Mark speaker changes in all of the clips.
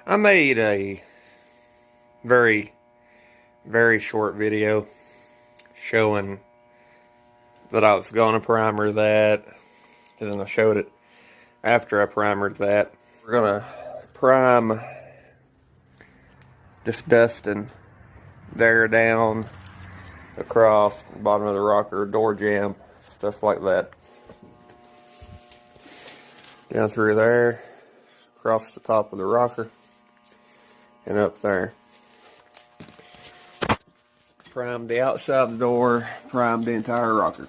Speaker 1: I made a very, very short video showing that I was going to primer that, and then I showed it after I primered that. We're going to prime, just dusting there down across the bottom of the rocker, door jamb, stuff like that. Down through there, across the top of the rocker, and up there. Primed the outside of the door, primed the entire rocker.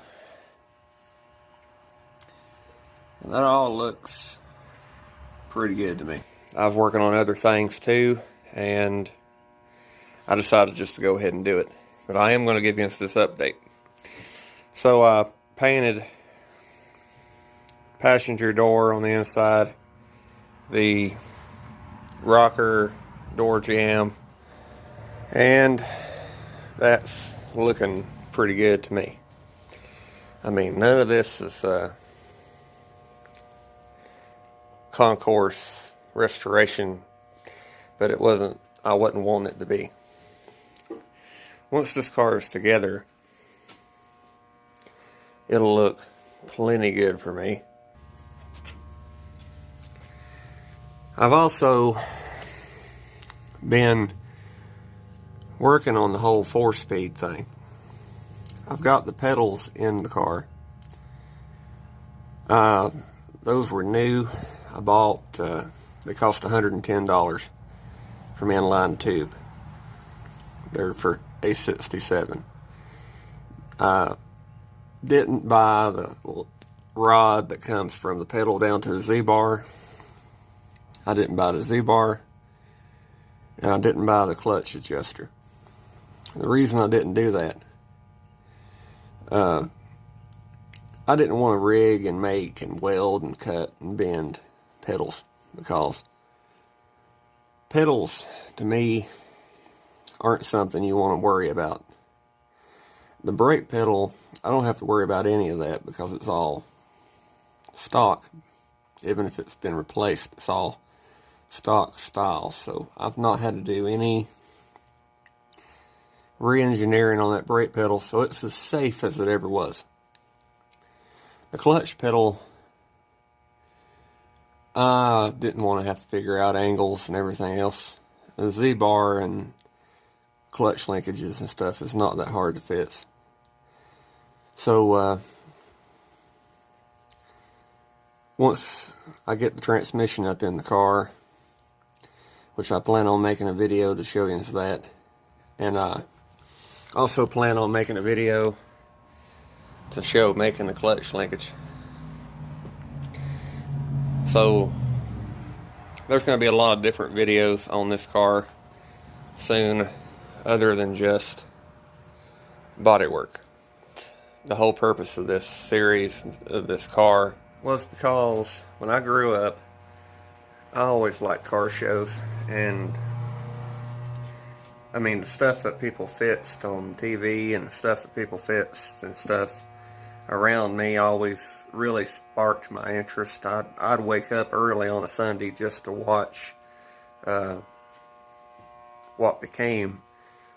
Speaker 1: And that all looks pretty good to me. I was working on other things too, and I decided just to go ahead and do it. But I am going to give you this update. So I painted passenger door on the inside, the rocker door jamb, and that's looking pretty good to me. I mean, none of this is concourse restoration, but it wasn't, I wasn't wanting it to be. Once this car is together, it'll look plenty good for me. I've also been working on the whole 4-speed thing. I've got the pedals in the car. Those were new. I bought, they cost $110 from Inline Tube. They're for A67. Didn't buy the rod that comes from the pedal down to the Z-bar. I didn't buy the Z-bar, and I didn't buy the clutch adjuster. The reason I didn't do that, I didn't want to rig and make and weld and cut and bend pedals, because pedals, to me, aren't something you want to worry about. The brake pedal, I don't have to worry about any of that because it's all stock. Even if it's been replaced, it's all stock style. So I've not had to do any re-engineering on that brake pedal, so it's as safe as it ever was. The clutch pedal, I didn't want to have to figure out angles and everything else. The Z-bar and clutch linkages and stuff is not that hard to fix. So once I get the transmission up in the car, which I plan on making a video to show you that, and I also plan on making a video to show making the clutch linkage. So there's going to be a lot of different videos on this car soon, other than just bodywork. The whole purpose of this series, of this car, was because when I grew up, I always liked car shows, and I mean, the stuff that people fixed on TV and the stuff that people fixed and stuff around me always really sparked my interest. I'd wake up early on a Sunday just to watch what became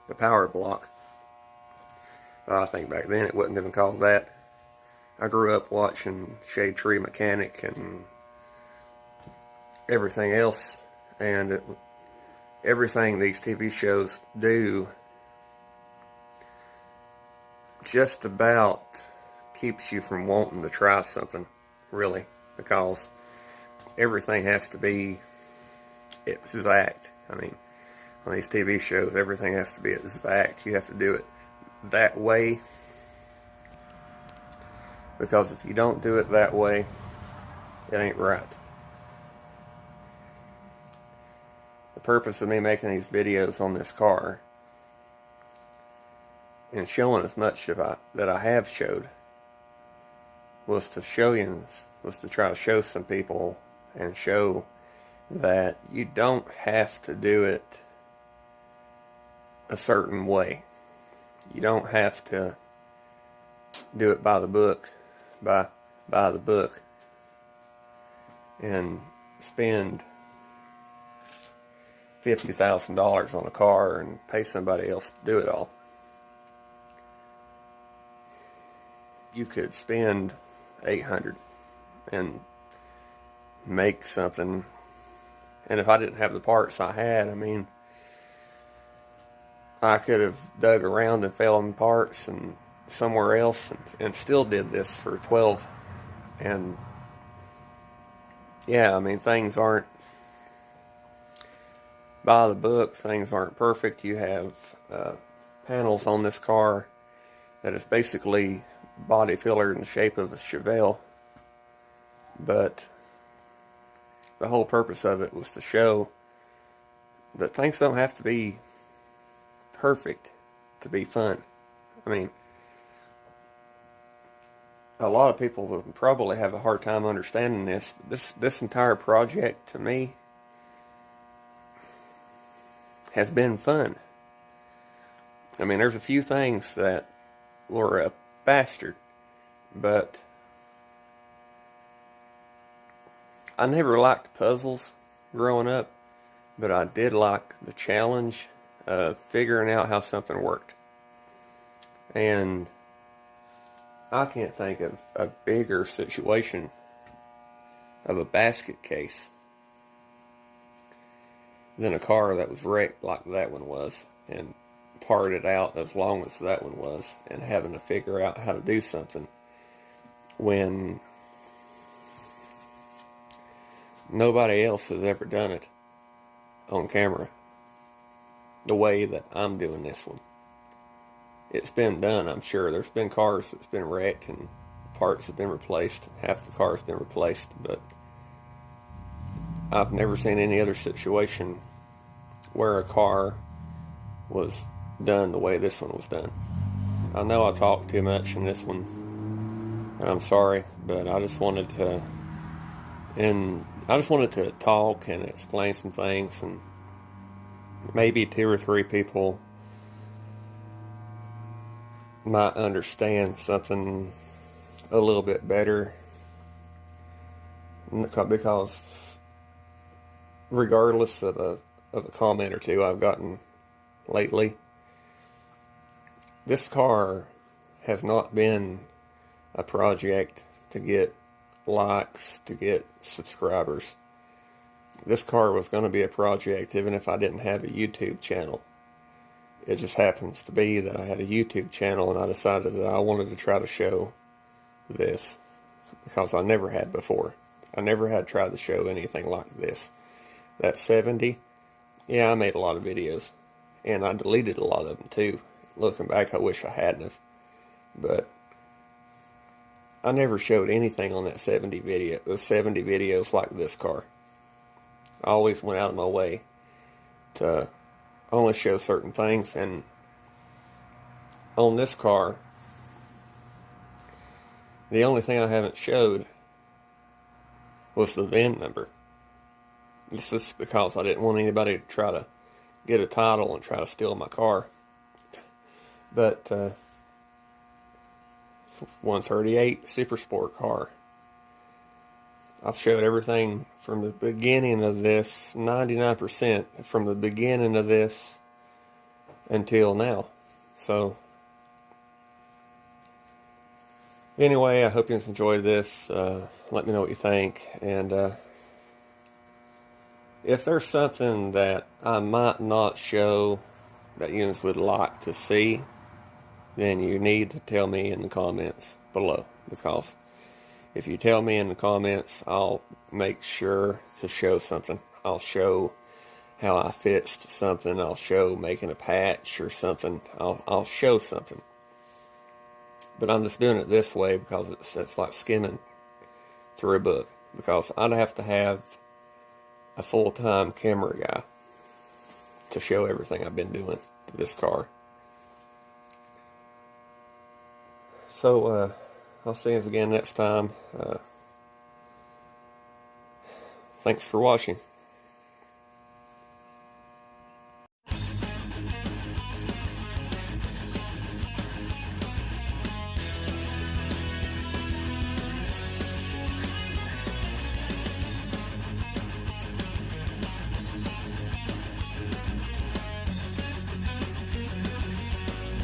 Speaker 1: the power block. But I think back then it wasn't even called that. I grew up watching Shade Tree Mechanic and everything else, and everything these TV shows do just about keeps you from wanting to try something, really, because everything has to be exact. I mean, on these TV shows, everything has to be exact. You have to do it that way, because if you don't do it that way, it ain't right. The purpose of me making these videos on this car and showing as much that I have showed was to try to show some people and show that you don't have to do it a certain way. You don't have to do it by the book, by the book, and spend $50,000 on a car and pay somebody else to do it all. You could spend $800 and make something. And if I didn't have the parts I had, I mean, I could have dug around and found parts and somewhere else and still did this for 12. And yeah, I mean, things aren't by the book, things aren't perfect. You have panels on this car that is basically body filler in the shape of a chevelle, but the whole purpose of it was to show that things don't have to be perfect to be fun. I mean, a lot of people would probably have a hard time understanding this. This entire project, to me, has been fun. I mean, there's a few things that were a bastard, but I never liked puzzles growing up, but I did like the challenge of figuring out how something worked. And I can't think of a bigger situation of a basket case than a car that was wrecked like that one was, and parted out as long as that one was, and having to figure out how to do something when nobody else has ever done it on camera the way that I'm doing this one. It's been done, I'm sure. There's been cars that's been wrecked and parts have been replaced. Half the car's been replaced, but I've never seen any other situation where a car was done the way this one was done. I know I talked too much in this one, and I'm sorry, but I just wanted to talk and explain some things, and maybe 2 or 3 people might understand something a little bit better, because regardless of a comment or two I've gotten lately, this car has not been a project to get likes, to get subscribers. This car was going to be a project even if I didn't have a YouTube channel. It just happens to be that I had a YouTube channel, and I decided that I wanted to try to show this because I never had before. I never had tried to show anything like this. That 70, yeah, I made a lot of videos, and I deleted a lot of them too. Looking back, I wish I hadn't have, but I never showed anything on that 70 videos like this car. I always went out of my way to only show certain things, and on this car, the only thing I haven't showed was the VIN number. This is because I didn't want anybody to try to get a title and try to steal my car. But 138 Super Sport car. I've showed everything from the beginning of this, 99% from the beginning of this until now. So anyway, I hope you enjoyed this. Let me know what you think, and if there's something that I might not show that you would like to see, then you need to tell me in the comments below, because if you tell me in the comments, I'll make sure to show something. I'll show how I fixed something. I'll show making a patch or something. I'll show something. But I'm just doing it this way because it's like skimming through a book, because I'd have to have a full-time camera guy to show everything I've been doing to this car. So I'll see you again next time. Thanks for watching.